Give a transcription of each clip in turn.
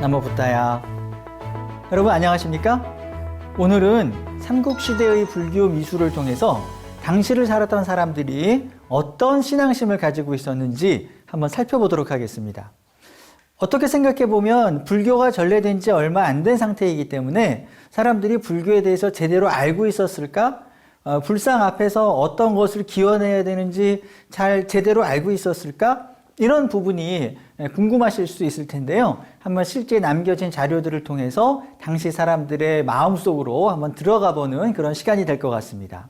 나무붓다야. 여러분 안녕하십니까? 오늘은 삼국시대의 불교 미술을 통해서 당시를 살았던 사람들이 어떤 신앙심을 가지고 있었는지 한번 살펴보도록 하겠습니다. 어떻게 생각해 보면 불교가 전래된 지 얼마 안 된 상태이기 때문에 사람들이 불교에 대해서 제대로 알고 있었을까? 불상 앞에서 어떤 것을 기원해야 되는지 잘 제대로 알고 있었을까? 이런 부분이 궁금하실 수 있을 텐데요. 한번 실제 남겨진 자료들을 통해서 당시 사람들의 마음속으로 한번 들어가 보는 그런 시간이 될 것 같습니다.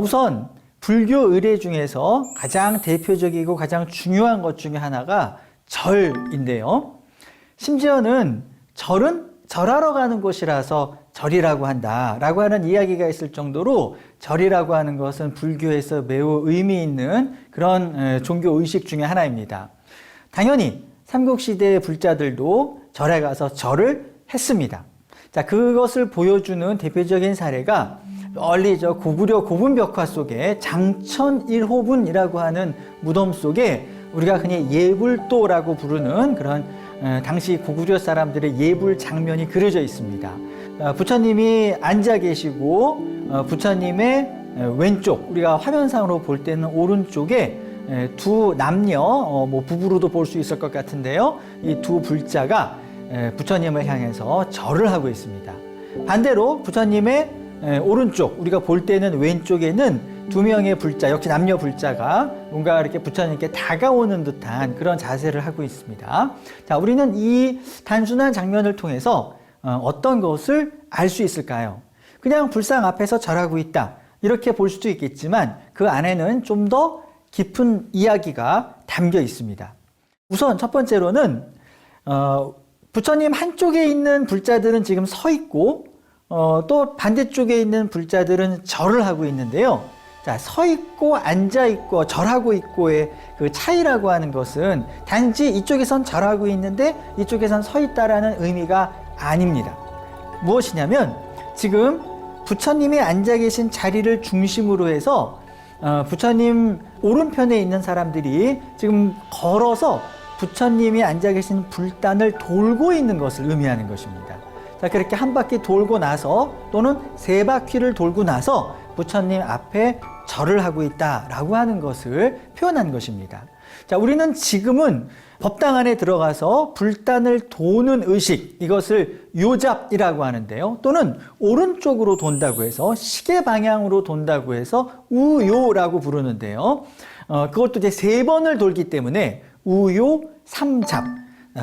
우선 불교 의례 중에서 가장 대표적이고 가장 중요한 것 중에 하나가 절인데요. 심지어는 절은 절하러 가는 곳이라서 절이라고 한다라고 하는 이야기가 있을 정도로 절이라고 하는 것은 불교에서 매우 의미 있는 그런 종교 의식 중에 하나입니다. 당연히 삼국시대의 불자들도 절에 가서 절을 했습니다. 자, 그것을 보여주는 대표적인 사례가 멀리 저 고구려 고분벽화 속에 장천 1호분이라고 하는 무덤 속에 우리가 흔히 예불도라고 부르는 그런 당시 고구려 사람들의 예불 장면이 그려져 있습니다. 부처님이 앉아 계시고 부처님의 왼쪽, 우리가 화면상으로 볼 때는 오른쪽에 두 남녀, 부부로도 볼 수 있을 것 같은데요. 이 두 불자가 부처님을 향해서 절을 하고 있습니다. 반대로 부처님의 오른쪽, 우리가 볼 때는 왼쪽에는 두 명의 불자, 역시 남녀 불자가 뭔가 이렇게 부처님께 다가오는 듯한 그런 자세를 하고 있습니다. 자, 우리는 이 단순한 장면을 통해서 어떤 것을 알 수 있을까요? 그냥 불상 앞에서 절하고 있다, 이렇게 볼 수도 있겠지만 그 안에는 좀 더 깊은 이야기가 담겨 있습니다. 우선 첫 번째로는 부처님 한쪽에 있는 불자들은 지금 서 있고 또 반대쪽에 있는 불자들은 절을 하고 있는데요. 자, 서 있고 앉아 있고 절하고 있고의 그 차이라고 하는 것은 단지 이쪽에선 절하고 있는데 이쪽에선 서 있다라는 의미가 아닙니다. 무엇이냐면 지금 부처님이 앉아 계신 자리를 중심으로 해서 부처님 오른편에 있는 사람들이 지금 걸어서 부처님이 앉아 계신 불단을 돌고 있는 것을 의미하는 것입니다. 자, 그렇게 한 바퀴 돌고 나서 또는 세 바퀴를 돌고 나서 부처님 앞에 절을 하고 있다라고 하는 것을 표현한 것입니다. 자, 우리는 지금은 법당 안에 들어가서 불단을 도는 의식, 이것을 요잡이라고 하는데요. 또는 오른쪽으로 돈다고 해서 시계 방향으로 돈다고 해서 우요라고 부르는데요. 그것도 이제 세 번을 돌기 때문에 우요 삼잡,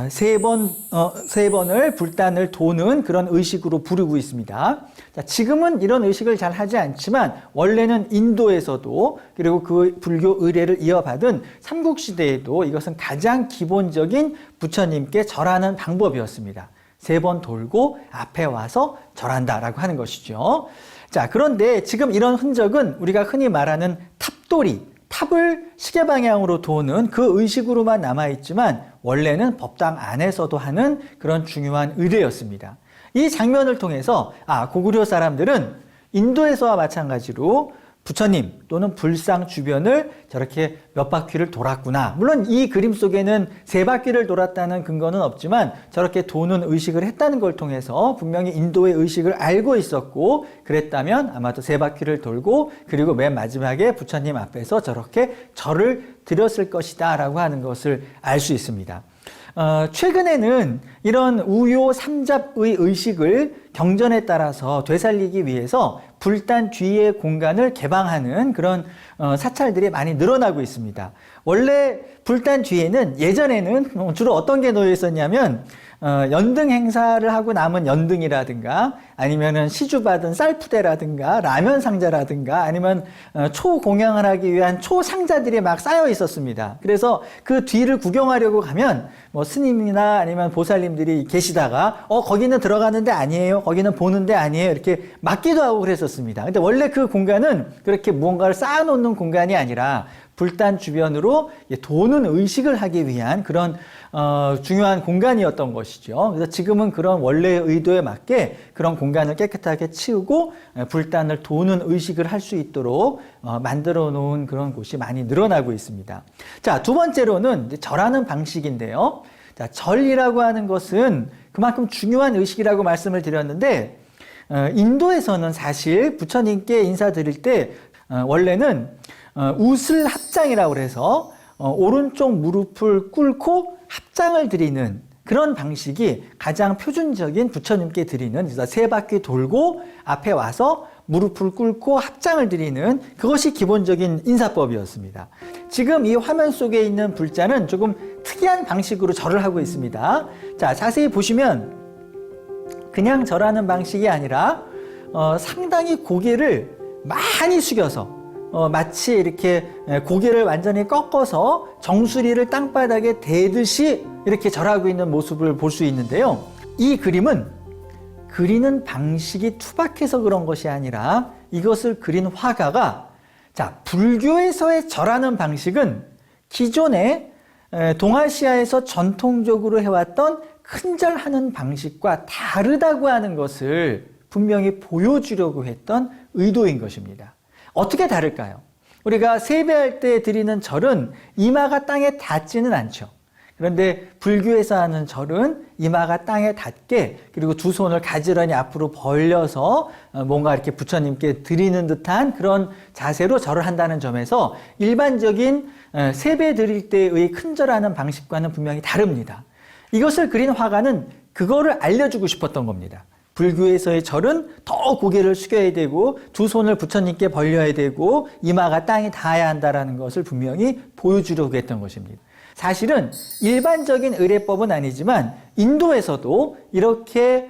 세 번을 불단을 도는 그런 의식으로 부르고 있습니다. 자, 지금은 이런 의식을 잘 하지 않지만 원래는 인도에서도 그리고 그 불교 의례를 이어받은 삼국시대에도 이것은 가장 기본적인 부처님께 절하는 방법이었습니다. 세 번 돌고 앞에 와서 절한다라고 하는 것이죠. 자, 그런데 지금 이런 흔적은 우리가 흔히 말하는 탑돌이, 탑을 시계 방향으로 도는 그 의식으로만 남아있지만 원래는 법당 안에서도 하는 그런 중요한 의례였습니다. 이 장면을 통해서 고구려 사람들은 인도에서와 마찬가지로 부처님 또는 불상 주변을 저렇게 몇 바퀴를 돌았구나. 물론 이 그림 속에는 3바퀴를 돌았다는 근거는 없지만 저렇게 도는 의식을 했다는 걸 통해서 분명히 인도의 의식을 알고 있었고, 그랬다면 아마도 3바퀴를 돌고 그리고 맨 마지막에 부처님 앞에서 저렇게 절을 드렸을 것이다 라고 하는 것을 알 수 있습니다. 최근에는 이런 우요 삼잡의 의식을 경전에 따라서 되살리기 위해서 불단 뒤의 공간을 개방하는 그런 사찰들이 많이 늘어나고 있습니다. 원래 불단 뒤에는 예전에는 주로 어떤 게 놓여 있었냐면 연등 행사를 하고 남은 연등이라든가 아니면은 시주받은 쌀푸대라든가 라면 상자라든가 아니면 초 공양을 하기 위한 초 상자들이 막 쌓여 있었습니다. 그래서 그 뒤를 구경하려고 가면 뭐 스님이나 아니면 보살님들이 계시다가 거기는 들어가는 데 아니에요, 거기는 보는 데 아니에요 이렇게 막기도 하고 그랬었습니다. 근데 원래 그 공간은 그렇게 무언가를 쌓아놓는 공간이 아니라 불단 주변으로 도는 의식을 하기 위한 그런 중요한 공간이었던 것이죠. 그래서 지금은 그런 원래의 의도에 맞게 그런 공간을 깨끗하게 치우고 불단을 도는 의식을 할 수 있도록 만들어 놓은 그런 곳이 많이 늘어나고 있습니다. 자, 두 번째로는 절하는 방식인데요. 자, 절이라고 하는 것은 그만큼 중요한 의식이라고 말씀을 드렸는데, 인도에서는 사실 부처님께 인사드릴 때 원래는 우슬 합장이라고 해서 오른쪽 무릎을 꿇고 합장을 드리는 그런 방식이 가장 표준적인 부처님께 드리는, 그래서 3바퀴 돌고 앞에 와서 무릎을 꿇고 합장을 드리는 그것이 기본적인 인사법이었습니다. 지금 이 화면 속에 있는 불자는 조금 특이한 방식으로 절을 하고 있습니다. 자, 자세히 보시면 그냥 절하는 방식이 아니라 상당히 고개를 많이 숙여서 마치 이렇게 고개를 완전히 꺾어서 정수리를 땅바닥에 대듯이 이렇게 절하고 있는 모습을 볼 수 있는데요. 이 그림은 그리는 방식이 투박해서 그런 것이 아니라 이것을 그린 화가가, 자, 불교에서의 절하는 방식은 기존에 동아시아에서 전통적으로 해왔던 큰절하는 방식과 다르다고 하는 것을 분명히 보여주려고 했던 의도인 것입니다. 어떻게 다를까요? 우리가 세배할 때 드리는 절은 이마가 땅에 닿지는 않죠. 그런데 불교에서 하는 절은 이마가 땅에 닿게, 그리고 두 손을 가지런히 앞으로 벌려서 뭔가 이렇게 부처님께 드리는 듯한 그런 자세로 절을 한다는 점에서 일반적인 세배 드릴 때의 큰절하는 방식과는 분명히 다릅니다. 이것을 그린 화가는 그거를 알려주고 싶었던 겁니다. 불교에서의 절은 더 고개를 숙여야 되고 두 손을 부처님께 벌려야 되고 이마가 땅에 닿아야 한다는 것을 분명히 보여주려고 했던 것입니다. 사실은 일반적인 의례법은 아니지만 인도에서도 이렇게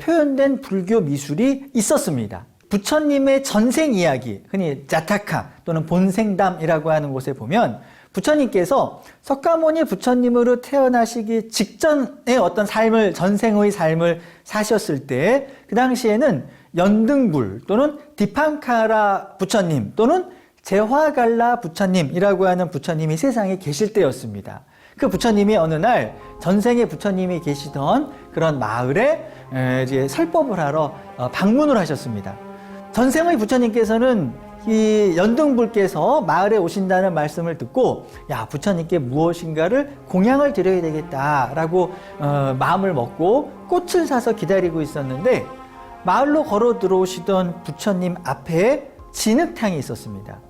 표현된 불교 미술이 있었습니다. 부처님의 전생 이야기, 흔히 자타카 또는 본생담이라고 하는 곳에 보면 부처님께서 석가모니 부처님으로 태어나시기 직전의 어떤 삶을, 전생의 삶을 사셨을 때 그 당시에는 연등불 또는 디팡카라 부처님 또는 제화갈라 부처님이라고 하는 부처님이 세상에 계실 때였습니다. 그 부처님이 어느 날 전생에 부처님이 계시던 그런 마을에 이제 설법을 하러 방문을 하셨습니다. 전생의 부처님께서는 이 연등불께서 마을에 오신다는 말씀을 듣고, 야, 부처님께 무엇인가를 공양을 드려야 되겠다라고 마음을 먹고 꽃을 사서 기다리고 있었는데, 마을로 걸어 들어오시던 부처님 앞에 진흙탕이 있었습니다.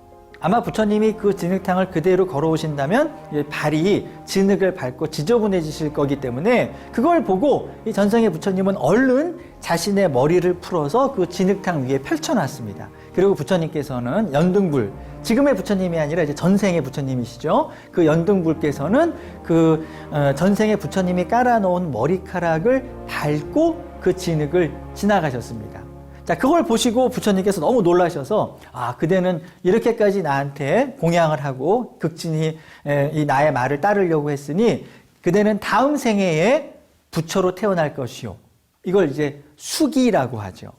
아마 부처님이 그 진흙탕을 그대로 걸어오신다면 발이 진흙을 밟고 지저분해지실 거기 때문에 그걸 보고 이 전생의 부처님은 얼른 자신의 머리를 풀어서 그 진흙탕 위에 펼쳐놨습니다. 그리고 부처님께서는 연등불, 지금의 부처님이 아니라 이제 전생의 부처님이시죠. 그 연등불께서는 그 전생의 부처님이 깔아놓은 머리카락을 밟고 그 진흙을 지나가셨습니다. 자, 그걸 보시고 부처님께서 너무 놀라셔서, 아, 그대는 이렇게까지 나한테 공양을 하고 극진히 이 나의 말을 따르려고 했으니 그대는 다음 생애에 부처로 태어날 것이요. 이걸 이제 수기라고 하죠.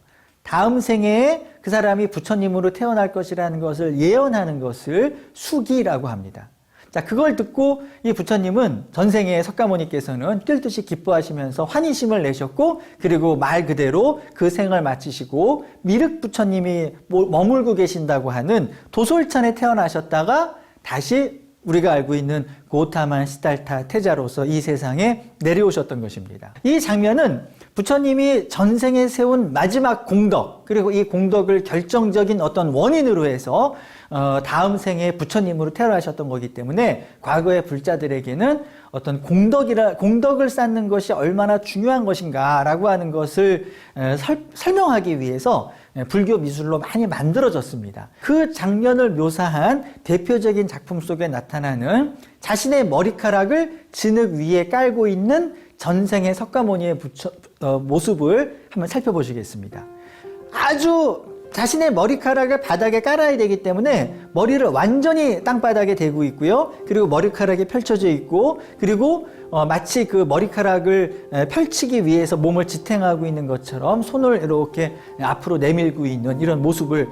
다음 생애에 그 사람이 부처님으로 태어날 것이라는 것을 예언하는 것을 수기라고 합니다. 자, 그걸 듣고 이 부처님은 전생에 석가모니께서는 뛸듯이 기뻐하시면서 환희심을 내셨고, 그리고 말 그대로 그 생을 마치시고 미륵 부처님이 머물고 계신다고 하는 도솔천에 태어나셨다가 다시 우리가 알고 있는 고타만 시달타 태자로서 이 세상에 내려오셨던 것입니다. 이 장면은 부처님이 전생에 세운 마지막 공덕, 그리고 이 공덕을 결정적인 어떤 원인으로 해서 다음 생에 부처님으로 태어나셨던 거기 때문에 과거의 불자들에게는 어떤 공덕을 쌓는 것이 얼마나 중요한 것인가라고 하는 것을 설명하기 위해서 불교 미술로 많이 만들어졌습니다. 그 장면을 묘사한 대표적인 작품 속에 나타나는 자신의 머리카락을 진흙 위에 깔고 있는 전생의 석가모니의 모습을 한번 살펴보시겠습니다. 아주 자신의 머리카락을 바닥에 깔아야 되기 때문에 머리를 완전히 땅바닥에 대고 있고요. 그리고 머리카락이 펼쳐져 있고, 그리고 마치 그 머리카락을 펼치기 위해서 몸을 지탱하고 있는 것처럼 손을 이렇게 앞으로 내밀고 있는 이런 모습을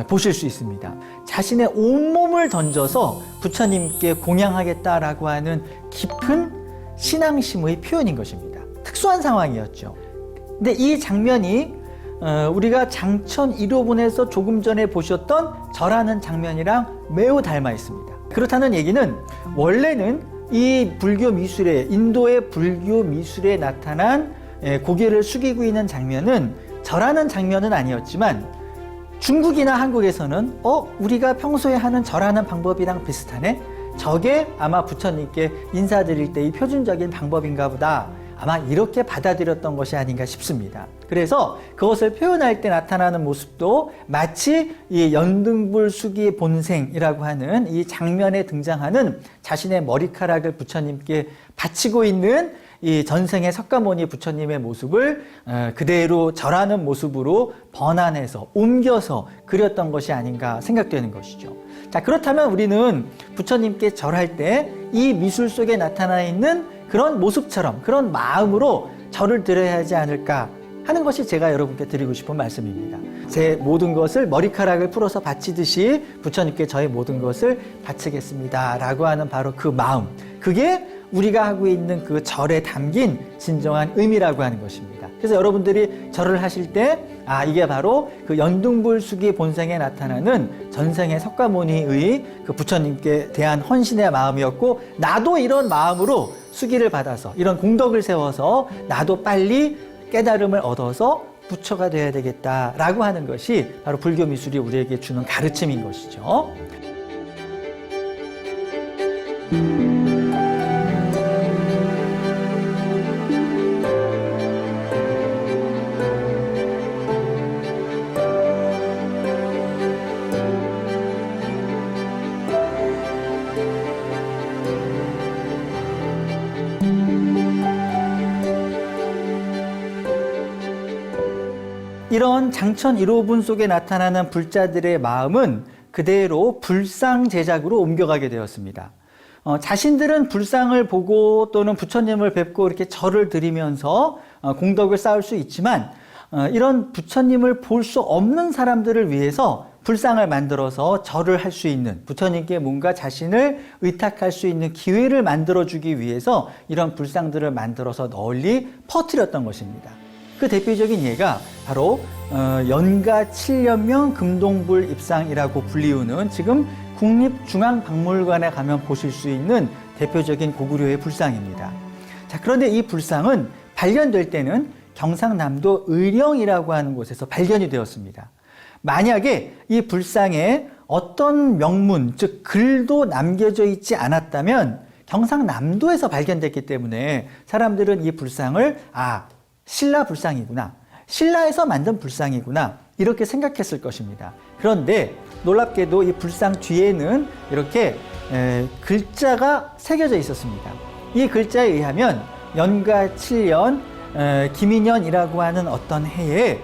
보실 수 있습니다. 자신의 온몸을 던져서 부처님께 공양하겠다라고 하는 깊은 신앙심의 표현인 것입니다. 특수한 상황이었죠. 근데 이 장면이 우리가 장천 1호분에서 조금 전에 보셨던 절하는 장면이랑 매우 닮아 있습니다. 그렇다는 얘기는 원래는 이 불교 미술에, 인도의 불교 미술에 나타난 고개를 숙이고 있는 장면은 절하는 장면은 아니었지만 중국이나 한국에서는 우리가 평소에 하는 절하는 방법이랑 비슷하네? 저게 아마 부처님께 인사드릴 때의 표준적인 방법인가 보다. 아마 이렇게 받아들였던 것이 아닌가 싶습니다. 그래서 그것을 표현할 때 나타나는 모습도 마치 이 연등불수기 본생이라고 하는 이 장면에 등장하는 자신의 머리카락을 부처님께 바치고 있는 이 전생의 석가모니 부처님의 모습을 그대로 절하는 모습으로 번안해서 옮겨서 그렸던 것이 아닌가 생각되는 것이죠. 자, 그렇다면 우리는 부처님께 절할 때 이 미술 속에 나타나 있는 그런 모습처럼, 그런 마음으로 절을 드려야 하지 않을까 하는 것이 제가 여러분께 드리고 싶은 말씀입니다. 제 모든 것을 머리카락을 풀어서 바치듯이 부처님께 저의 모든 것을 바치겠습니다 라고 하는 바로 그 마음, 그게 우리가 하고 있는 그 절에 담긴 진정한 의미라고 하는 것입니다. 그래서 여러분들이 절을 하실 때 이게 바로 그 연등불수기 본생에 나타나는 전생의 석가모니의 그 부처님께 대한 헌신의 마음이었고, 나도 이런 마음으로 수기를 받아서 이런 공덕을 세워서 나도 빨리 깨달음을 얻어서 부처가 되어야 되겠다라고 하는 것이 바로 불교 미술이 우리에게 주는 가르침인 것이죠. 이런 장천 1호분 속에 나타나는 불자들의 마음은 그대로 불상 제작으로 옮겨가게 되었습니다. 자신들은 불상을 보고 또는 부처님을 뵙고 이렇게 절을 드리면서 공덕을 쌓을 수 있지만, 이런 부처님을 볼 수 없는 사람들을 위해서 불상을 만들어서 절을 할 수 있는, 부처님께 뭔가 자신을 의탁할 수 있는 기회를 만들어주기 위해서 이런 불상들을 만들어서 널리 퍼뜨렸던 것입니다. 그 대표적인 예가 바로 연가 7년명 금동불 입상이라고 불리우는 지금 국립중앙박물관에 가면 보실 수 있는 대표적인 고구려의 불상입니다. 자, 그런데 이 불상은 발견될 때는 경상남도 의령이라고 하는 곳에서 발견이 되었습니다. 만약에 이 불상에 어떤 명문, 즉 글도 남겨져 있지 않았다면 경상남도에서 발견됐기 때문에 사람들은 이 불상을 신라 불상이구나, 신라에서 만든 불상이구나 이렇게 생각했을 것입니다. 그런데 놀랍게도 이 불상 뒤에는 이렇게 글자가 새겨져 있었습니다. 이 글자에 의하면 연가 7년 김인년이라고 하는 어떤 해에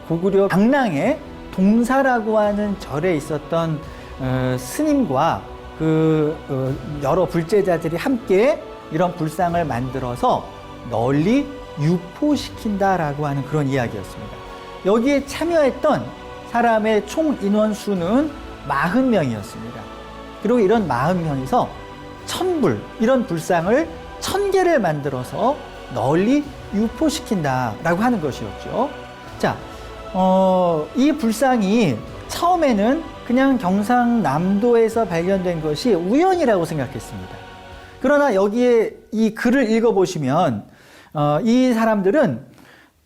고구려 강랑에 동사라고 하는 절에 있었던 스님과 그 여러 불제자들이 함께 이런 불상을 만들어서 널리 유포시킨다라고 하는 그런 이야기였습니다. 여기에 참여했던 사람의 총 인원 수는 40명이었습니다. 그리고 이런 마음형에서 천불, 이런 불상을 1000개를 만들어서 널리 유포시킨다라고 하는 것이었죠. 자, 이 불상이 처음에는 그냥 경상남도에서 발견된 것이 우연이라고 생각했습니다. 그러나 여기에 이 글을 읽어보시면 이 사람들은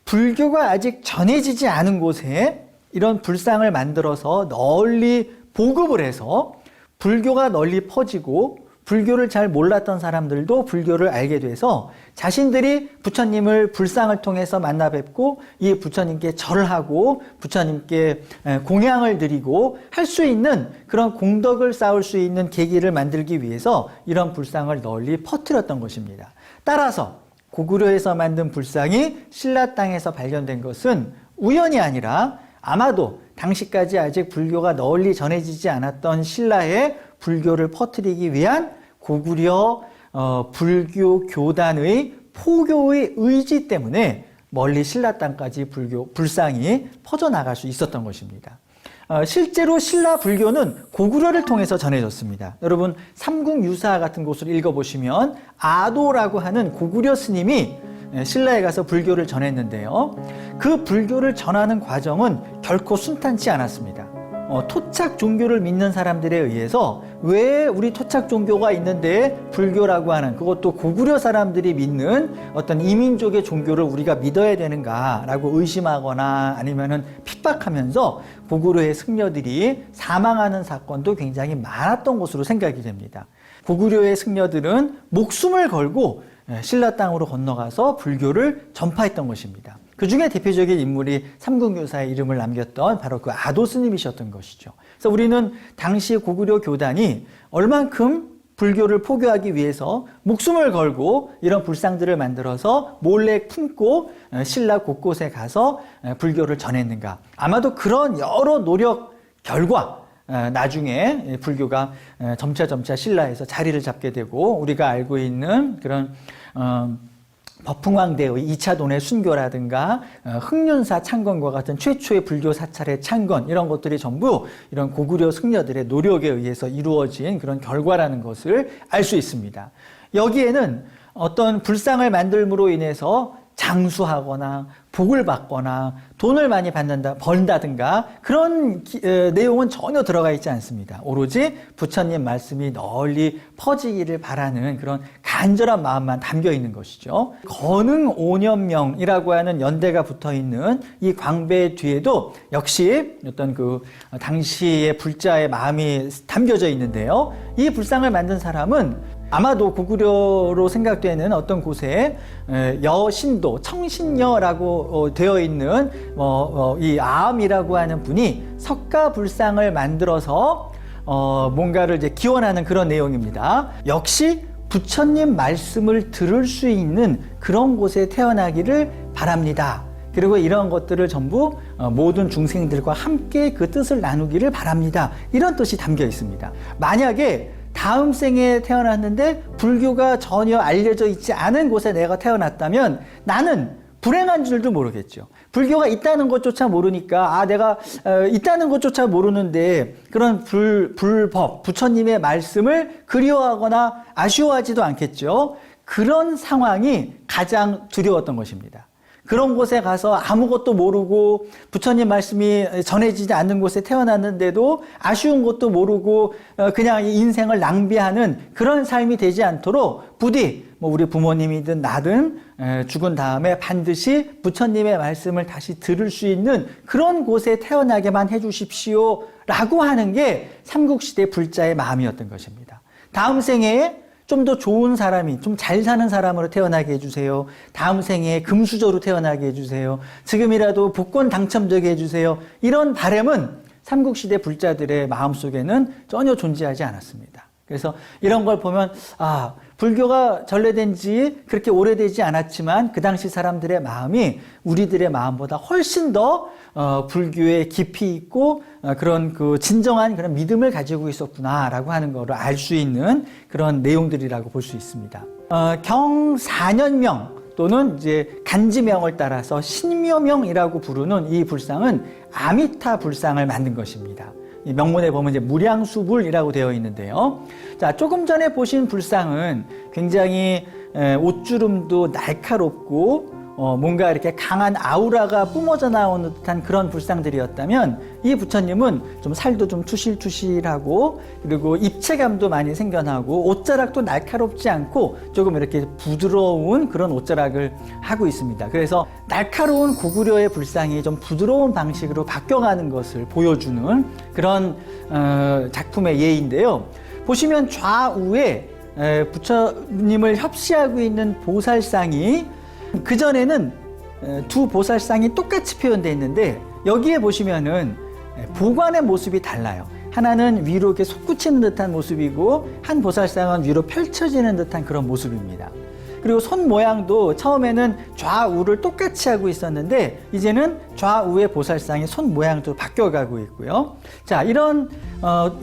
불교가 아직 전해지지 않은 곳에 이런 불상을 만들어서 널리 보급을 해서 불교가 널리 퍼지고 불교를 잘 몰랐던 사람들도 불교를 알게 돼서 자신들이 부처님을 불상을 통해서 만나 뵙고 이 부처님께 절하고 부처님께 공양을 드리고 할 수 있는 그런 공덕을 쌓을 수 있는 계기를 만들기 위해서 이런 불상을 널리 퍼뜨렸던 것입니다. 따라서 고구려에서 만든 불상이 신라 땅에서 발견된 것은 우연이 아니라 아마도 당시까지 아직 불교가 널리 전해지지 않았던 신라에 불교를 퍼뜨리기 위한 고구려 불교 교단의 포교의 의지 때문에 멀리 신라 땅까지 불상이 퍼져나갈 수 있었던 것입니다. 실제로 신라 불교는 고구려를 통해서 전해졌습니다. 여러분 삼국유사 같은 곳을 읽어보시면 아도라고 하는 고구려 스님이 신라에 가서 불교를 전했는데요. 그 불교를 전하는 과정은 결코 순탄치 않았습니다. 토착 종교를 믿는 사람들에 의해서 왜 우리 토착 종교가 있는데 불교라고 하는, 그것도 고구려 사람들이 믿는 어떤 이민족의 종교를 우리가 믿어야 되는가라고 의심하거나 아니면은 핍박하면서 고구려의 승려들이 사망하는 사건도 굉장히 많았던 것으로 생각이 됩니다. 고구려의 승려들은 목숨을 걸고 신라 땅으로 건너가서 불교를 전파했던 것입니다. 그 중에 대표적인 인물이 삼국유사에 이름을 남겼던 바로 그 아도 스님이셨던 것이죠. 그래서 우리는 당시 고구려 교단이 얼만큼 불교를 포교하기 위해서 목숨을 걸고 이런 불상들을 만들어서 몰래 품고 신라 곳곳에 가서 불교를 전했는가. 아마도 그런 여러 노력 결과 나중에 불교가 점차 신라에서 자리를 잡게 되고 우리가 알고 있는 그런 법흥왕대의 2차 돈의 순교라든가 흥륜사 창건과 같은 최초의 불교 사찰의 창건, 이런 것들이 전부 이런 고구려 승려들의 노력에 의해서 이루어진 그런 결과라는 것을 알 수 있습니다. 여기에는 어떤 불상을 만들므로 인해서 장수하거나 복을 받거나 돈을 많이 번다든가 그런 내용은 전혀 들어가 있지 않습니다. 오로지 부처님 말씀이 널리 퍼지기를 바라는 그런 간절한 마음만 담겨 있는 것이죠. 건흥 5년명이라고 하는 연대가 붙어 있는 이 광배 뒤에도 역시 어떤 그 당시의 불자의 마음이 담겨져 있는데요. 이 불상을 만든 사람은 아마도 고구려로 생각되는 어떤 곳에 여신도, 청신녀라고 되어 있는 이 아암이라고 하는 분이 석가불상을 만들어서 뭔가를 이제 기원하는 그런 내용입니다. 역시 부처님 말씀을 들을 수 있는 그런 곳에 태어나기를 바랍니다. 그리고 이런 것들을 전부 모든 중생들과 함께 그 뜻을 나누기를 바랍니다. 이런 뜻이 담겨 있습니다. 만약에 다음 생에 태어났는데 불교가 전혀 알려져 있지 않은 곳에 내가 태어났다면 나는 불행한 줄도 모르겠죠. 불교가 있다는 것조차 모르니까 내가 있다는 것조차 모르는데 그런 불법, 부처님의 말씀을 그리워하거나 아쉬워하지도 않겠죠. 그런 상황이 가장 두려웠던 것입니다. 그런 곳에 가서 아무것도 모르고 부처님 말씀이 전해지지 않는 곳에 태어났는데도 아쉬운 것도 모르고 그냥 인생을 낭비하는 그런 삶이 되지 않도록 부디 우리 부모님이든 나든 죽은 다음에 반드시 부처님의 말씀을 다시 들을 수 있는 그런 곳에 태어나게만 해주십시오 라고 하는 게 삼국시대 불자의 마음이었던 것입니다. 다음 생에 좀 더 좋은 사람이, 좀 잘 사는 사람으로 태어나게 해주세요. 다음 생에 금수저로 태어나게 해주세요. 지금이라도 복권 당첨되게 해주세요. 이런 바람은 삼국시대 불자들의 마음속에는 전혀 존재하지 않았습니다. 그래서 이런 걸 보면 불교가 전래된 지 그렇게 오래되지 않았지만 그 당시 사람들의 마음이 우리들의 마음보다 훨씬 더 불교에 깊이 있고 그런 그 진정한 그런 믿음을 가지고 있었구나라고 하는 것을 알 수 있는 그런 내용들이라고 볼 수 있습니다. 경사년명 또는 이제 간지명을 따라서 신묘명이라고 부르는 이 불상은 아미타 불상을 만든 것입니다. 이 명문에 보면 이제 무량수불이라고 되어 있는데요. 자, 조금 전에 보신 불상은 굉장히 옷주름도 날카롭고 뭔가 이렇게 강한 아우라가 뿜어져 나오는 듯한 그런 불상들이었다면 이 부처님은 좀 살도 좀 투실투실하고 그리고 입체감도 많이 생겨나고 옷자락도 날카롭지 않고 조금 이렇게 부드러운 그런 옷자락을 하고 있습니다. 그래서 날카로운 고구려의 불상이 좀 부드러운 방식으로 바뀌어가는 것을 보여주는 그런 작품의 예인데요. 보시면 좌우에 부처님을 협시하고 있는 보살상이 그전에는 두 보살상이 똑같이 표현되어 있는데 여기에 보시면은 보관의 모습이 달라요. 하나는 위로 이렇게 솟구치는 듯한 모습이고 한 보살상은 위로 펼쳐지는 듯한 그런 모습입니다. 그리고 손 모양도 처음에는 좌우를 똑같이 하고 있었는데 이제는 좌우의 보살상이 손 모양도 바뀌어가고 있고요. 자, 이런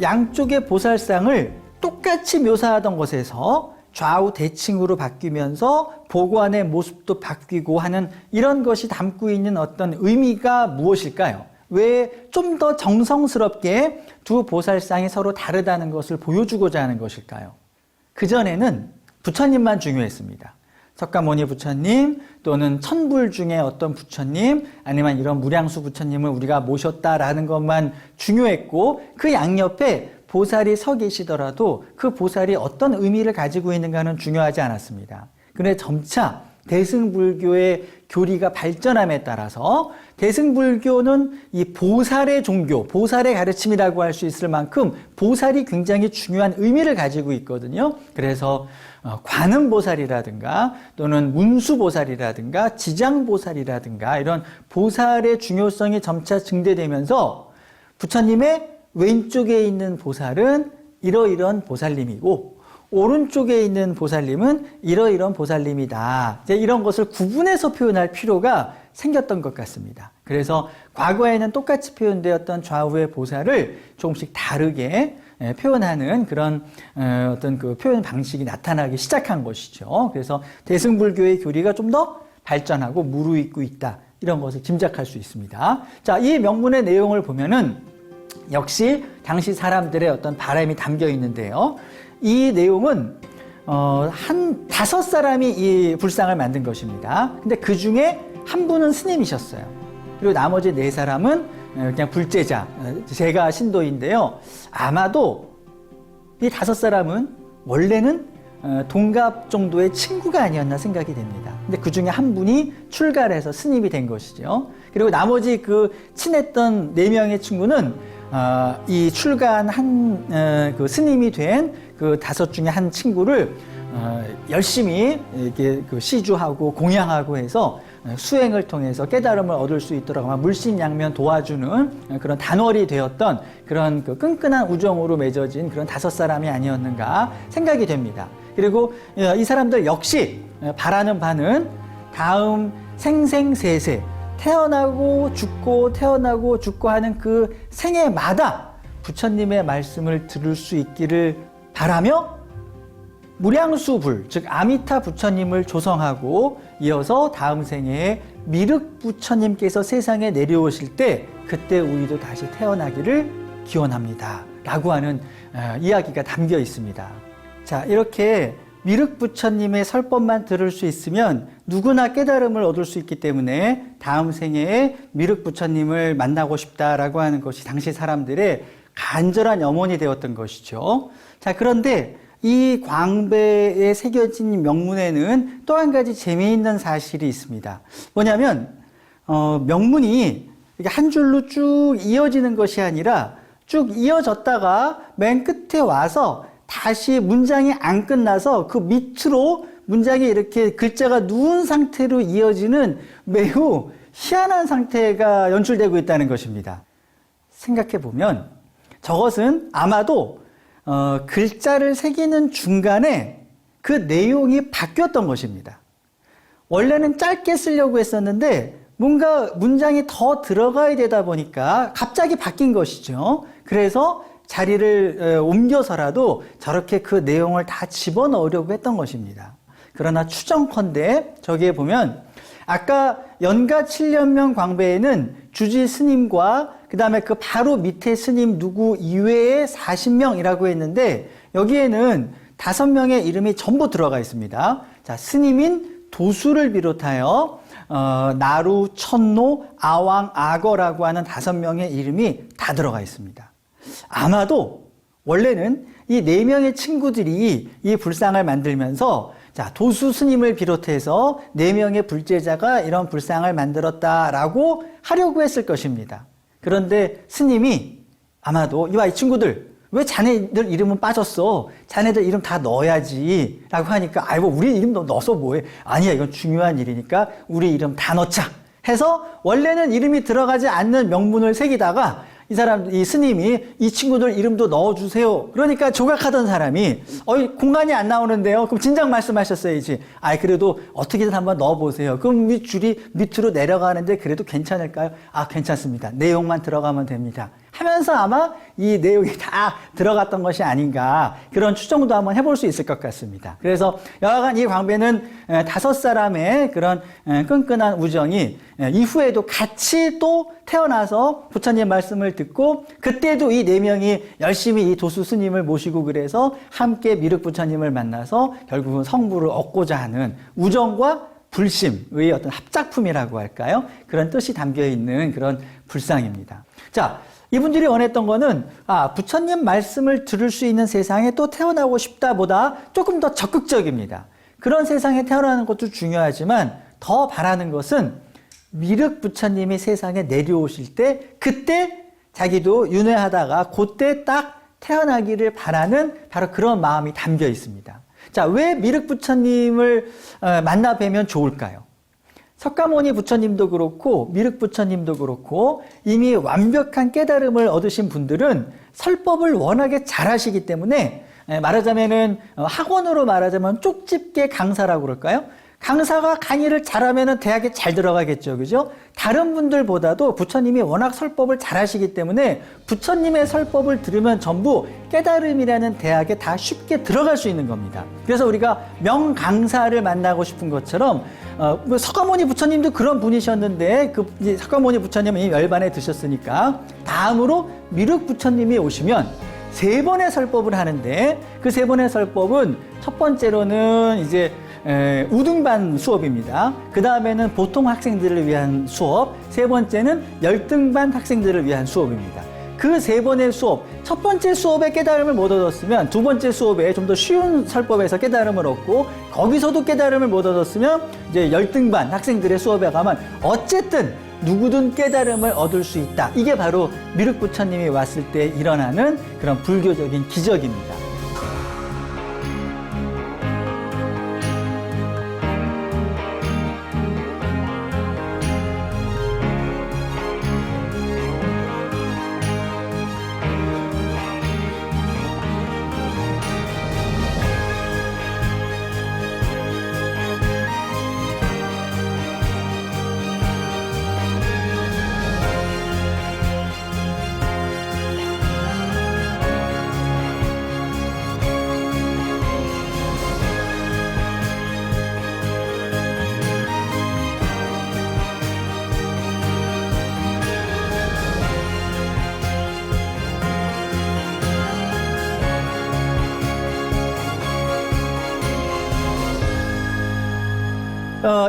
양쪽의 보살상을 똑같이 묘사하던 것에서 좌우 대칭으로 바뀌면서 보관의 모습도 바뀌고 하는 이런 것이 담고 있는 어떤 의미가 무엇일까요? 왜 좀 더 정성스럽게 두 보살상이 서로 다르다는 것을 보여주고자 하는 것일까요? 그전에는 부처님만 중요했습니다. 석가모니 부처님 또는 천불 중에 어떤 부처님 아니면 이런 무량수 부처님을 우리가 모셨다라는 것만 중요했고 그 양옆에 보살이 서 계시더라도 그 보살이 어떤 의미를 가지고 있는가는 중요하지 않았습니다. 그런데 점차 대승불교의 교리가 발전함에 따라서 대승불교는 이 보살의 종교, 보살의 가르침이라고 할 수 있을 만큼 보살이 굉장히 중요한 의미를 가지고 있거든요. 그래서 관음보살이라든가 또는 문수보살이라든가 지장보살이라든가 이런 보살의 중요성이 점차 증대되면서 부처님의 왼쪽에 있는 보살은 이러이러한 보살님이고 오른쪽에 있는 보살님은 이러이러한 보살님이다. 이제 이런 것을 구분해서 표현할 필요가 생겼던 것 같습니다. 그래서 과거에는 똑같이 표현되었던 좌우의 보살을 조금씩 다르게 표현하는 그런 어떤 그 표현 방식이 나타나기 시작한 것이죠. 그래서 대승불교의 교리가 좀 더 발전하고 무르익고 있다. 이런 것을 짐작할 수 있습니다. 자, 이 명문의 내용을 보면은 역시 당시 사람들의 어떤 바람이 담겨 있는데요. 이 내용은 한 5사람이 이 불상을 만든 것입니다. 근데 그 중에 한 분은 스님이셨어요. 그리고 나머지 4사람은 그냥 불제자, 제가 신도인데요. 아마도 이 5사람은 원래는 동갑 정도의 친구가 아니었나 생각이 됩니다. 근데 그 중에 한 분이 출가를 해서 스님이 된 것이죠. 그리고 나머지 그 친했던 4명의 친구는 이 출가한 그 스님이 된 그 5 중에 한 친구를 열심히 이렇게 그 시주하고 공양하고 해서 수행을 통해서 깨달음을 얻을 수 있도록 아마 물심양면 도와주는 그런 단월이 되었던 그런 그 끈끈한 우정으로 맺어진 그런 5사람이 아니었는가 생각이 됩니다. 그리고 이 사람들 역시 바라는 바는 다음 생생세세 태어나고 죽고 하는 그 생애마다 부처님의 말씀을 들을 수 있기를 바라며 무량수불, 즉 아미타 부처님을 조성하고 이어서 다음 생애에 미륵 부처님께서 세상에 내려오실 때 그때 우리도 다시 태어나기를 기원합니다. 라고 하는 이야기가 담겨 있습니다. 자, 이렇게 미륵 부처님의 설법만 들을 수 있으면 누구나 깨달음을 얻을 수 있기 때문에 다음 생애에 미륵 부처님을 만나고 싶다라고 하는 것이 당시 사람들의 간절한 염원이 되었던 것이죠. 자, 그런데 이 광배에 새겨진 명문에는 또 한 가지 재미있는 사실이 있습니다. 뭐냐면 명문이 한 줄로 쭉 이어지는 것이 아니라 쭉 이어졌다가 맨 끝에 와서 다시 문장이 안 끝나서 그 밑으로 문장이 이렇게 글자가 누운 상태로 이어지는 매우 희한한 상태가 연출되고 있다는 것입니다. 생각해 보면 저것은 아마도 글자를 새기는 중간에 그 내용이 바뀌었던 것입니다. 원래는 짧게 쓰려고 했었는데 뭔가 문장이 더 들어가야 되다 보니까 갑자기 바뀐 것이죠. 그래서 자리를 옮겨서라도 저렇게 그 내용을 다 집어넣으려고 했던 것입니다. 그러나 추정컨대 저기에 보면 아까 연가 7년명 광배에는 주지 스님과 그 다음에 그 바로 밑에 스님 누구 이외에 40명이라고 했는데 여기에는 5명의 이름이 전부 들어가 있습니다. 자, 스님인 도수를 비롯하여 나루, 천노, 아왕, 악어라고 하는 5명의 이름이 다 들어가 있습니다. 아마도 원래는 이 4명의 친구들이 이 불상을 만들면서 자, 도수 스님을 비롯해서 4명의 불제자가 이런 불상을 만들었다라고 하려고 했을 것입니다. 그런데 스님이 아마도 이 친구들 왜 자네들 이름은 빠졌어? 자네들 이름 다 넣어야지 라고 하니까 아이고 우리 이름 넣어서 뭐해? 아니야 이건 중요한 일이니까 우리 이름 다 넣자 해서 원래는 이름이 들어가지 않는 명문을 새기다가 이 스님이 이 친구들 이름도 넣어주세요. 그러니까 조각하던 사람이 공간이 안 나오는데요. 그럼 진작 말씀하셨어야지. 그래도 어떻게든 한번 넣어보세요. 그럼 줄이 밑으로 내려가는데 그래도 괜찮을까요? 괜찮습니다. 내용만 들어가면 됩니다. 하면서 아마 이 내용이 다 들어갔던 것이 아닌가 그런 추정도 한번 해볼 수 있을 것 같습니다. 그래서 여하간 이 광배는 5사람의 그런 끈끈한 우정이 이후에도 같이 또 태어나서 부처님 말씀을 듣고 그때도 이 4명이 열심히 이 도수 스님을 모시고 그래서 함께 미륵 부처님을 만나서 결국은 성부를 얻고자 하는 우정과 불심의 어떤 합작품이라고 할까요? 그런 뜻이 담겨 있는 그런 불상입니다. 자, 이분들이 원했던 거는 부처님 말씀을 들을 수 있는 세상에 또 태어나고 싶다 보다 조금 더 적극적입니다. 그런 세상에 태어나는 것도 중요하지만 더 바라는 것은 미륵 부처님이 세상에 내려오실 때 그때 자기도 윤회하다가 그때 딱 태어나기를 바라는 바로 그런 마음이 담겨 있습니다. 자, 왜 미륵 부처님을 만나 뵈면 좋을까요? 석가모니 부처님도 그렇고 미륵 부처님도 그렇고 이미 완벽한 깨달음을 얻으신 분들은 설법을 워낙에 잘하시기 때문에 말하자면은 학원으로 말하자면 쪽집게 강사라고 그럴까요? 강사가 강의를 잘하면 대학에 잘 들어가겠죠. 그죠? 다른 분들보다도 부처님이 워낙 설법을 잘하시기 때문에 부처님의 설법을 들으면 전부 깨달음이라는 대학에 다 쉽게 들어갈 수 있는 겁니다. 그래서 우리가 명강사를 만나고 싶은 것처럼 석가모니 부처님도 그런 분이셨는데 이제 석가모니 부처님이 열반에 드셨으니까 다음으로 미륵 부처님이 오시면 3번의 설법을 하는데 그 3번의 설법은 첫 번째로는 이제 우등반 수업입니다. 그 다음에는 보통 학생들을 위한 수업, 3번째는 열등반 학생들을 위한 수업입니다. 그 3번의 수업, 첫 번째 수업에 깨달음을 못 얻었으면 두 번째 수업에 좀 더 쉬운 설법에서 깨달음을 얻고 거기서도 깨달음을 못 얻었으면 이제 열등반 학생들의 수업에 가면 어쨌든 누구든 깨달음을 얻을 수 있다. 이게 바로 미륵 부처님이 왔을 때 일어나는 그런 불교적인 기적입니다.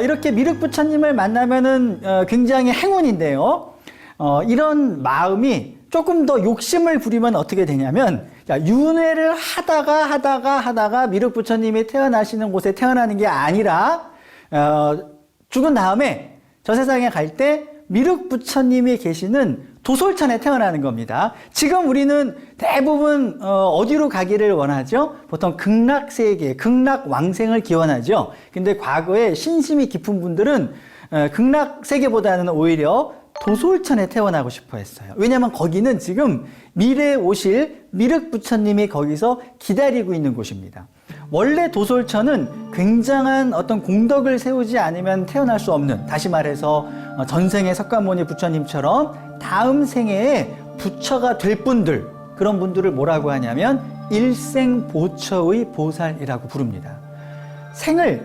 이렇게 미륵 부처님을 만나면은 굉장히 행운인데요. 이런 마음이 조금 더 욕심을 부리면 어떻게 되냐면, 윤회를 하다가 미륵 부처님이 태어나시는 곳에 태어나는 게 아니라 죽은 다음에 저 세상에 갈 때 미륵 부처님이 계시는 도솔천에 태어나는 겁니다. 지금 우리는 대부분 어디로 가기를 원하죠? 보통 극락세계, 극락왕생을 기원하죠. 근데 과거에 신심이 깊은 분들은 극락세계보다는 오히려 도솔천에 태어나고 싶어 했어요. 왜냐하면 거기는 지금 미래에 오실 미륵 부처님이 거기서 기다리고 있는 곳입니다. 원래 도솔천은 굉장한 어떤 공덕을 세우지 않으면 태어날 수 없는, 다시 말해서 전생의 석가모니 부처님처럼 다음 생애에 부처가 될 분들, 그런 분들을 뭐라고 하냐면 일생보처의 보살이라고 부릅니다.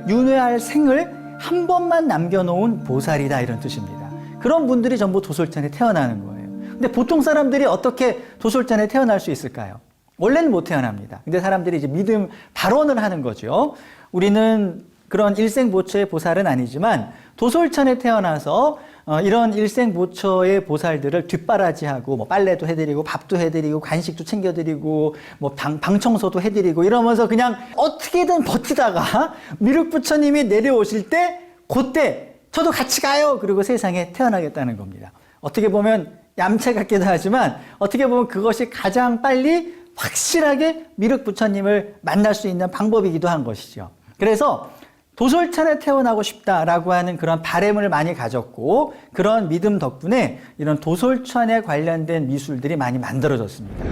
윤회할 생을 한 번만 남겨놓은 보살이다, 이런 뜻입니다. 그런 분들이 전부 도솔천에 태어나는 거예요. 근데 보통 사람들이 어떻게 도솔천에 태어날 수 있을까요? 원래는 못 태어납니다. 근데 사람들이 이제 믿음 발언을 하는 거죠. 우리는 그런 일생보처의 보살은 아니지만 도솔천에 태어나서 이런 일생보처의 보살들을 뒷바라지하고 뭐 빨래도 해드리고 밥도 해드리고 간식도 챙겨드리고 뭐 방 청소도 해드리고 이러면서 그냥 어떻게든 버티다가 미륵부처님이 내려오실 때 그때 저도 같이 가요. 그리고 세상에 태어나겠다는 겁니다. 어떻게 보면 얌체 같기도 하지만 어떻게 보면 그것이 가장 빨리 확실하게 미륵부처님을 만날 수 있는 방법이기도 한 것이죠. 그래서 도솔천에 태어나고 싶다라고 하는 그런 바램을 많이 가졌고 그런 믿음 덕분에 이런 도솔천에 관련된 미술들이 많이 만들어졌습니다.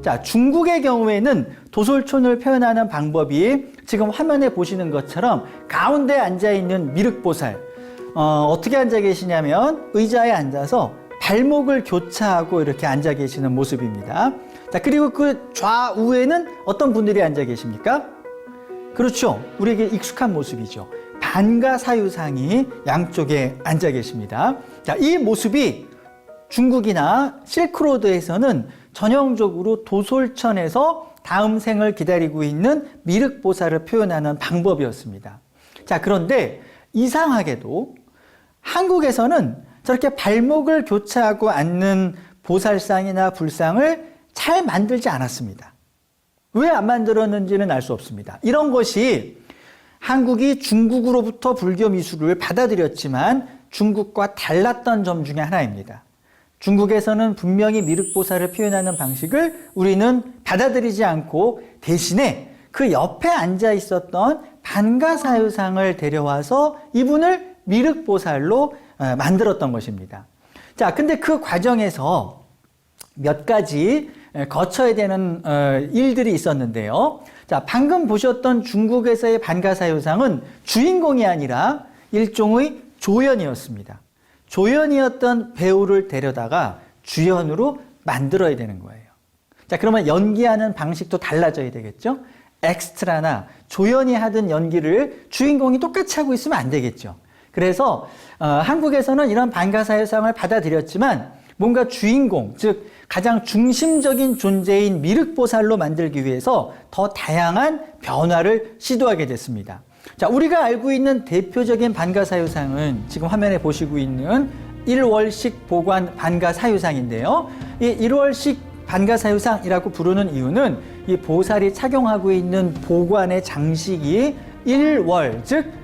자, 중국의 경우에는 도솔천을 표현하는 방법이 지금 화면에 보시는 것처럼 가운데 앉아있는 미륵보살 어떻게 앉아 계시냐면 의자에 앉아서 발목을 교차하고 이렇게 앉아 계시는 모습입니다. 자, 그리고 그 좌우에는 어떤 분들이 앉아 계십니까? 그렇죠. 우리에게 익숙한 모습이죠. 반가사유상이 양쪽에 앉아 계십니다. 자, 이 모습이 중국이나 실크로드에서는 전형적으로 도솔천에서 다음 생을 기다리고 있는 미륵보살을 표현하는 방법이었습니다. 자, 그런데 이상하게도 한국에서는 저렇게 발목을 교차하고 앉는 보살상이나 불상을 잘 만들지 않았습니다. 왜 안 만들었는지는 알 수 없습니다. 이런 것이 한국이 중국으로부터 불교 미술을 받아들였지만 중국과 달랐던 점 중에 하나입니다. 중국에서는 분명히 미륵보살을 표현하는 방식을 우리는 받아들이지 않고 대신에 그 옆에 앉아 있었던 반가사유상을 데려와서 이분을 미륵보살로 만들었던 것입니다. 자, 근데 그 과정에서 몇 가지 거쳐야 되는 일들이 있었는데요. 자, 방금 보셨던 중국에서의 반가사유상은 주인공이 아니라 일종의 조연이었습니다. 조연이었던 배우를 데려다가 주연으로 만들어야 되는 거예요. 자, 그러면 연기하는 방식도 달라져야 되겠죠? 엑스트라나 조연이 하던 연기를 주인공이 똑같이 하고 있으면 안 되겠죠. 그래서 한국에서는 이런 반가사유상을 받아들였지만 뭔가 주인공, 즉 가장 중심적인 존재인 미륵보살로 만들기 위해서 더 다양한 변화를 시도하게 됐습니다. 자, 우리가 알고 있는 대표적인 반가사유상은 지금 화면에 보시고 있는 일월식 보관 반가사유상인데요. 이 일월식 반가사유상이라고 부르는 이유는 이 보살이 착용하고 있는 보관의 장식이 일월, 즉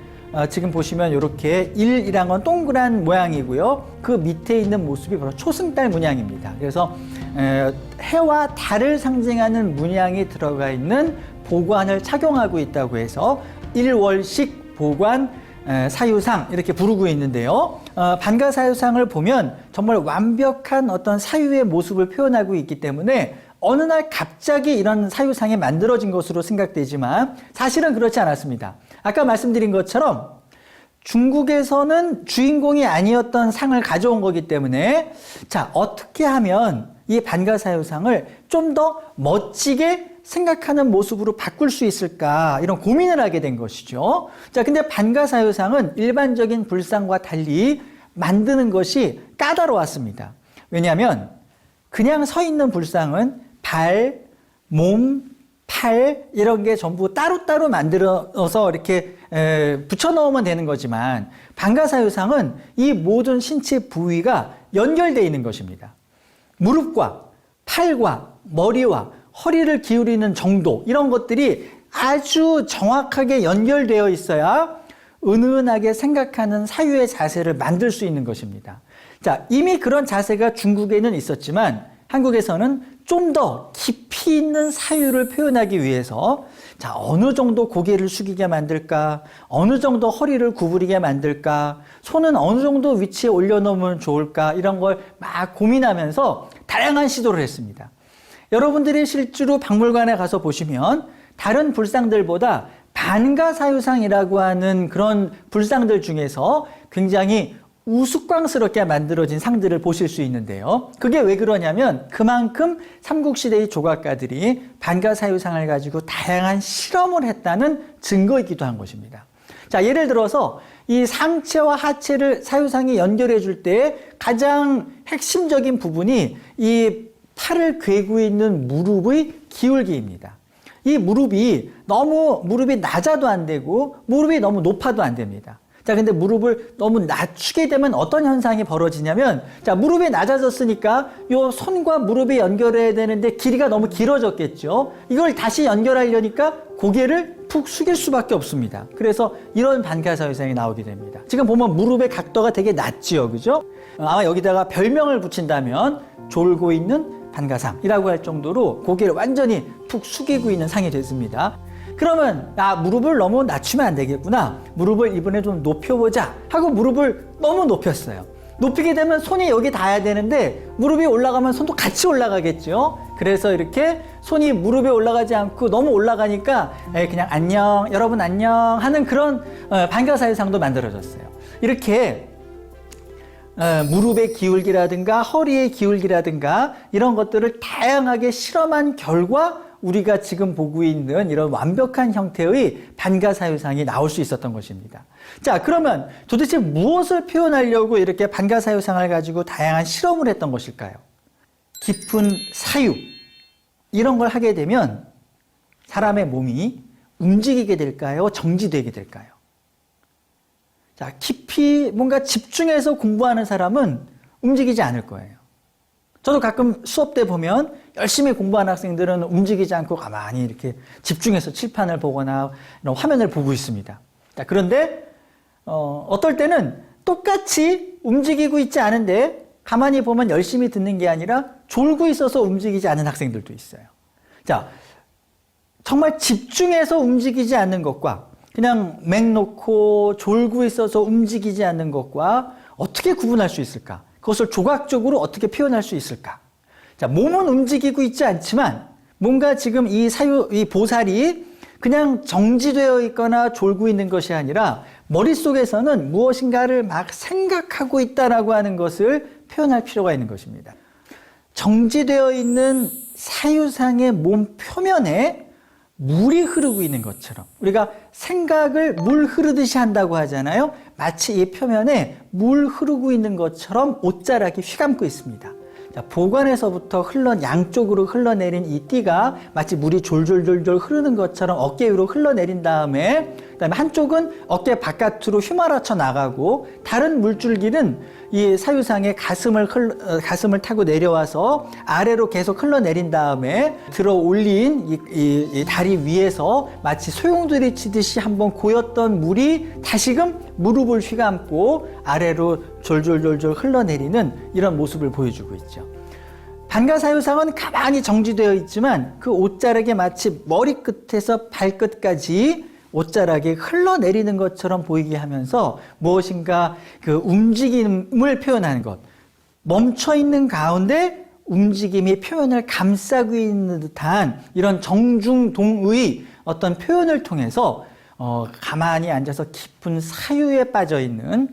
지금 보시면 이렇게 일이란 건 동그란 모양이고요. 그 밑에 있는 모습이 바로 초승달 문양입니다. 그래서 해와 달을 상징하는 문양이 들어가 있는 보관을 착용하고 있다고 해서 일월식 보관 사유상 이렇게 부르고 있는데요. 반가사유상을 보면 정말 완벽한 어떤 사유의 모습을 표현하고 있기 때문에 어느 날 갑자기 이런 사유상이 만들어진 것으로 생각되지만 사실은 그렇지 않았습니다. 아까 말씀드린 것처럼 중국에서는 주인공이 아니었던 상을 가져온 거기 때문에 자, 어떻게 하면 이 반가사유상을 좀 더 멋지게 생각하는 모습으로 바꿀 수 있을까 이런 고민을 하게 된 것이죠. 자, 근데 반가사유상은 일반적인 불상과 달리 만드는 것이 까다로웠습니다. 왜냐하면 그냥 서 있는 불상은 발, 몸, 팔 이런 게 전부 따로따로 만들어서 이렇게 붙여 넣으면 되는 거지만 반가사유상은 이 모든 신체 부위가 연결되어 있는 것입니다. 무릎과 팔과 머리와 허리를 기울이는 정도 이런 것들이 아주 정확하게 연결되어 있어야 은은하게 생각하는 사유의 자세를 만들 수 있는 것입니다. 자, 이미 그런 자세가 중국에는 있었지만 한국에서는 좀 더 깊이 있는 사유를 표현하기 위해서 자, 어느 정도 고개를 숙이게 만들까? 어느 정도 허리를 구부리게 만들까? 손은 어느 정도 위치에 올려놓으면 좋을까? 이런 걸 막 고민하면서 다양한 시도를 했습니다. 여러분들이 실제로 박물관에 가서 보시면 다른 불상들보다 반가사유상이라고 하는 그런 불상들 중에서 굉장히 우스꽝스럽게 만들어진 상들을 보실 수 있는데요. 그게 왜 그러냐면 그만큼 삼국시대의 조각가들이 반가사유상을 가지고 다양한 실험을 했다는 증거이기도 한 것입니다. 자, 예를 들어서 이 상체와 하체를 사유상이 연결해 줄 때 가장 핵심적인 부분이 이 팔을 괴고 있는 무릎의 기울기입니다. 이 무릎이 낮아도 안 되고 무릎이 너무 높아도 안 됩니다. 자, 근데 무릎을 너무 낮추게 되면 어떤 현상이 벌어지냐면, 자, 무릎이 낮아졌으니까 요 손과 무릎이 연결해야 되는데 길이가 너무 길어졌겠죠. 이걸 다시 연결하려니까 고개를 푹 숙일 수밖에 없습니다. 그래서 이런 반가사유상이 나오게 됩니다. 지금 보면 무릎의 각도가 되게 낮지요, 그죠? 아마 여기다가 별명을 붙인다면 졸고 있는 반가상이라고 할 정도로 고개를 완전히 푹 숙이고 있는 상이 됐습니다. 그러면 무릎을 너무 낮추면 안 되겠구나, 무릎을 이번에 좀 높여보자 하고 무릎을 너무 높였어요. 높이게 되면 손이 여기 닿아야 되는데 무릎이 올라가면 손도 같이 올라가겠죠. 그래서 이렇게 손이 무릎에 올라가지 않고 너무 올라가니까 그냥 안녕, 여러분 안녕 하는 그런 반가사유상도 만들어졌어요. 이렇게 무릎의 기울기라든가 허리의 기울기라든가 이런 것들을 다양하게 실험한 결과 우리가 지금 보고 있는 이런 완벽한 형태의 반가사유상이 나올 수 있었던 것입니다. 자, 그러면 도대체 무엇을 표현하려고 이렇게 반가사유상을 가지고 다양한 실험을 했던 것일까요? 깊은 사유, 이런 걸 하게 되면 사람의 몸이 움직이게 될까요? 정지되게 될까요? 자, 깊이 뭔가 집중해서 공부하는 사람은 움직이지 않을 거예요. 저도 가끔 수업 때 보면 열심히 공부하는 학생들은 움직이지 않고 가만히 이렇게 집중해서 칠판을 보거나 이런 화면을 보고 있습니다. 자, 그런데 어떨 때는 똑같이 움직이고 있지 않은데 가만히 보면 열심히 듣는 게 아니라 졸고 있어서 움직이지 않은 학생들도 있어요. 자, 정말 집중해서 움직이지 않는 것과 그냥 맹 놓고 졸고 있어서 움직이지 않는 것과 어떻게 구분할 수 있을까? 그것을 조각적으로 어떻게 표현할 수 있을까? 자, 몸은 움직이고 있지 않지만 뭔가 지금 이 보살이 그냥 정지되어 있거나 졸고 있는 것이 아니라 머릿속에서는 무엇인가를 막 생각하고 있다라고 하는 것을 표현할 필요가 있는 것입니다. 정지되어 있는 사유상의 몸 표면에 물이 흐르고 있는 것처럼, 우리가 생각을 물 흐르듯이 한다고 하잖아요. 마치 이 표면에 물 흐르고 있는 것처럼 옷자락이 휘감고 있습니다. 자, 보관에서부터 양쪽으로 흘러내린 이 띠가 마치 물이 졸졸졸졸 흐르는 것처럼 어깨 위로 흘러내린 다음에, 그다음에 한쪽은 어깨 바깥으로 휘말아쳐 나가고 다른 물줄기는 이 사유상의 가슴을 타고 내려와서 아래로 계속 흘러내린 다음에 들어 올린 이 다리 위에서 마치 소용돌이 치듯이 한번 고였던 물이 다시금 무릎을 휘감고 아래로 졸졸졸졸 흘러내리는 이런 모습을 보여주고 있죠. 반가사유상은 가만히 정지되어 있지만 그 옷자락에 마치 머리끝에서 발끝까지 옷자락이 흘러내리는 것처럼 보이게 하면서 무엇인가 그 움직임을 표현하는 것, 멈춰있는 가운데 움직임이 표현을 감싸고 있는 듯한 이런 정중동의 어떤 표현을 통해서 가만히 앉아서 깊은 사유에 빠져있는,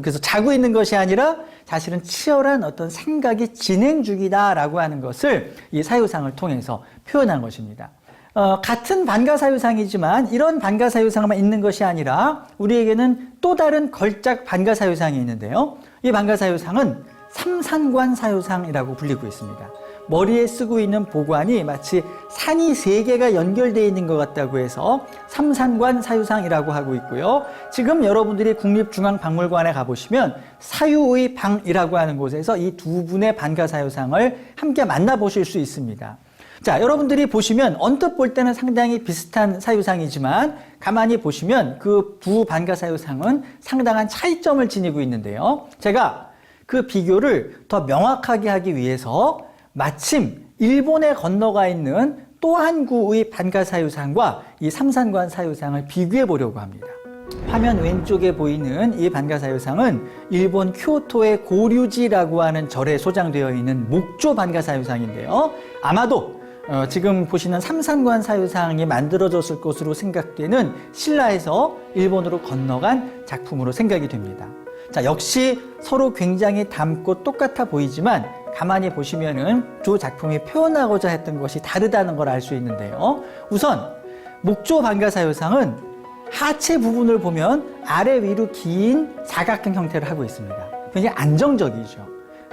그래서 자고 있는 것이 아니라 사실은 치열한 어떤 생각이 진행 중이다라고 하는 것을 이 사유상을 통해서 표현한 것입니다. 같은 반가사유상이지만 이런 반가사유상만 있는 것이 아니라 우리에게는 또 다른 걸작 반가사유상이 있는데요. 이 반가사유상은 삼산관사유상이라고 불리고 있습니다. 머리에 쓰고 있는 보관이 마치 산이 3개가 연결되어 있는 것 같다고 해서 삼산관사유상이라고 하고 있고요. 지금 여러분들이 국립중앙박물관에 가보시면 사유의 방이라고 하는 곳에서 이 두 분의 반가사유상을 함께 만나보실 수 있습니다. 자, 여러분들이 보시면 언뜻 볼 때는 상당히 비슷한 사유상이지만 가만히 보시면 그 두 반가사유상은 상당한 차이점을 지니고 있는데요. 제가 그 비교를 더 명확하게 하기 위해서 마침 일본에 건너가 있는 또 한 구의 반가사유상과 이 삼산관사유상을 비교해 보려고 합니다. 화면 왼쪽에 보이는 이 반가사유상은 일본 교토의 고류지라고 하는 절에 소장되어 있는 목조 반가사유상인데요. 아마도 지금 보시는 삼산관사유상이 만들어졌을 것으로 생각되는 신라에서 일본으로 건너간 작품으로 생각이 됩니다. 자, 역시 서로 굉장히 닮고 똑같아 보이지만 가만히 보시면은 두 작품이 표현하고자 했던 것이 다르다는 걸 알 수 있는데요. 우선 목조 반가사유상은 하체 부분을 보면 아래 위로 긴 사각형 형태를 하고 있습니다. 굉장히 안정적이죠.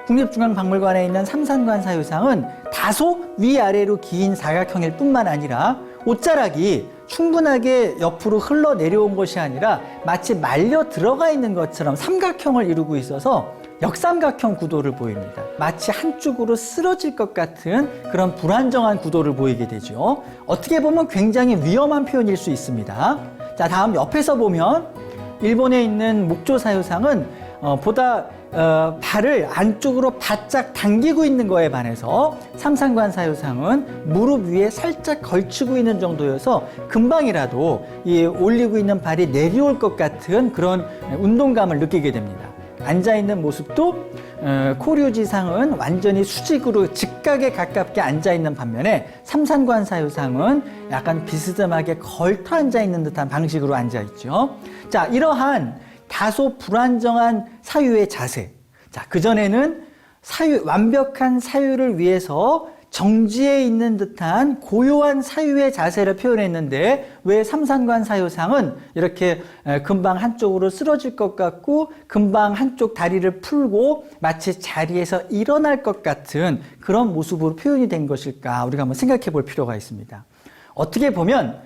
국립중앙박물관에 있는 삼산관 사유상은 다소 위아래로 긴 사각형일 뿐만 아니라 옷자락이 충분하게 옆으로 흘러내려온 것이 아니라 마치 말려 들어가 있는 것처럼 삼각형을 이루고 있어서 역삼각형 구도를 보입니다. 마치 한쪽으로 쓰러질 것 같은 그런 불안정한 구도를 보이게 되죠. 어떻게 보면 굉장히 위험한 표현일 수 있습니다. 자, 다음 옆에서 보면 일본에 있는 목조 사유상은 보다 발을 안쪽으로 바짝 당기고 있는 거에 반해서 삼산관 사유상은 무릎 위에 살짝 걸치고 있는 정도여서 금방이라도 이 올리고 있는 발이 내려올 것 같은 그런 운동감을 느끼게 됩니다. 앉아있는 모습도 코류지상은 완전히 수직으로 직각에 가깝게 앉아있는 반면에 삼산관 사유상은 약간 비스듬하게 걸터 앉아있는 듯한 방식으로 앉아있죠. 자, 이러한 다소 불안정한 사유의 자세. 자, 그전에는 완벽한 사유를 위해서 정지해 있는 듯한 고요한 사유의 자세를 표현했는데 왜 삼산관 사유상은 이렇게 금방 한쪽으로 쓰러질 것 같고 금방 한쪽 다리를 풀고 마치 자리에서 일어날 것 같은 그런 모습으로 표현이 된 것일까? 우리가 한번 생각해 볼 필요가 있습니다. 어떻게 보면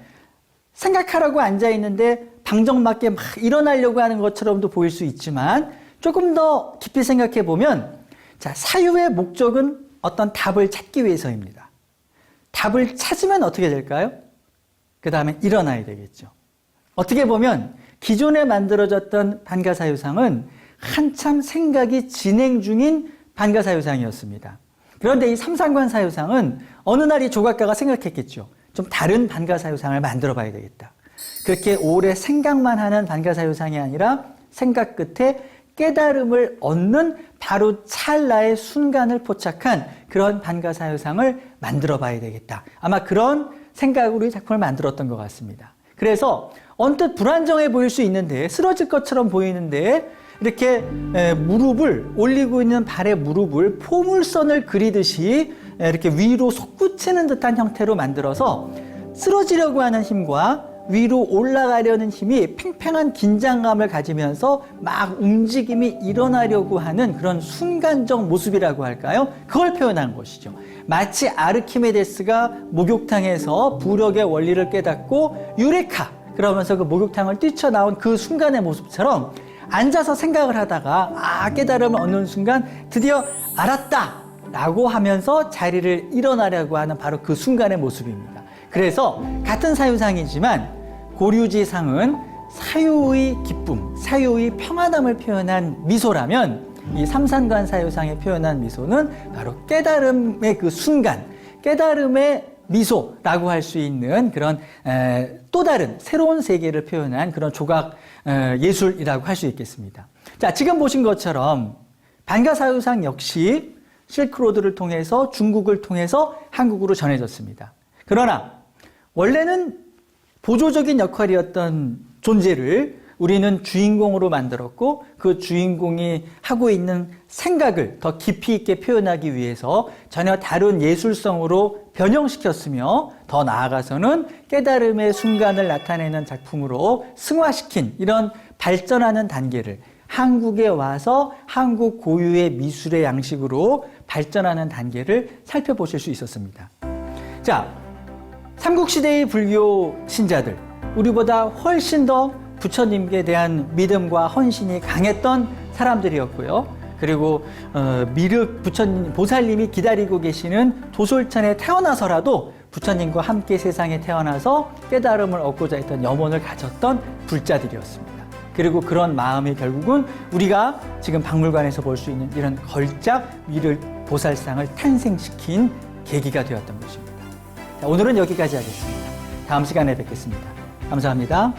생각하라고 앉아 있는데 방정맞게 막 일어나려고 하는 것처럼도 보일 수 있지만 조금 더 깊이 생각해 보면 자, 사유의 목적은 어떤 답을 찾기 위해서입니다. 답을 찾으면 어떻게 될까요? 그 다음에 일어나야 되겠죠. 어떻게 보면 기존에 만들어졌던 반가사유상은 한참 생각이 진행 중인 반가사유상이었습니다. 그런데 이 삼산관 사유상은 어느 날 이 조각가가 생각했겠죠. 좀 다른 반가사유상을 만들어 봐야 되겠다. 그렇게 오래 생각만 하는 반가사유상이 아니라 생각 끝에 깨달음을 얻는 바로 찰나의 순간을 포착한 그런 반가사유상을 만들어 봐야 되겠다. 아마 그런 생각으로 이 작품을 만들었던 것 같습니다. 그래서 언뜻 불안정해 보일 수 있는데 쓰러질 것처럼 보이는데 이렇게 무릎을 올리고 있는 발의 무릎을 포물선을 그리듯이 이렇게 위로 솟구치는 듯한 형태로 만들어서 쓰러지려고 하는 힘과 위로 올라가려는 힘이 팽팽한 긴장감을 가지면서 막 움직임이 일어나려고 하는 그런 순간적 모습이라고 할까요? 그걸 표현한 것이죠. 마치 아르키메데스가 목욕탕에서 부력의 원리를 깨닫고 유레카! 그러면서 그 목욕탕을 뛰쳐나온 그 순간의 모습처럼 앉아서 생각을 하다가 깨달음을 얻는 순간 드디어 알았다! 라고 하면서 자리를 일어나려고 하는 바로 그 순간의 모습입니다. 그래서 같은 사유상이지만 고류지상은 사유의 기쁨, 사유의 평안함을 표현한 미소라면 이 삼산관 사유상에 표현한 미소는 바로 깨달음의 그 순간, 깨달음의 미소라고 할 수 있는 그런 또 다른 새로운 세계를 표현한 그런 조각 예술이라고 할 수 있겠습니다. 자, 지금 보신 것처럼 반가사유상 역시 실크로드를 통해서 중국을 통해서 한국으로 전해졌습니다. 그러나 원래는 보조적인 역할이었던 존재를 우리는 주인공으로 만들었고 그 주인공이 하고 있는 생각을 더 깊이 있게 표현하기 위해서 전혀 다른 예술성으로 변형시켰으며 더 나아가서는 깨달음의 순간을 나타내는 작품으로 승화시킨 이런 발전하는 단계를 한국에 와서 한국 고유의 미술의 양식으로 발전하는 단계를 살펴보실 수 있었습니다. 자, 삼국시대의 불교 신자들, 우리보다 훨씬 더 부처님께 대한 믿음과 헌신이 강했던 사람들이었고요. 그리고 미륵 부처님, 보살님이 기다리고 계시는 도솔천에 태어나서라도 부처님과 함께 세상에 태어나서 깨달음을 얻고자 했던 염원을 가졌던 불자들이었습니다. 그리고 그런 마음이 결국은 우리가 지금 박물관에서 볼 수 있는 이런 걸작 미륵 보살상을 탄생시킨 계기가 되었던 것입니다. 자, 오늘은 여기까지 하겠습니다. 다음 시간에 뵙겠습니다. 감사합니다.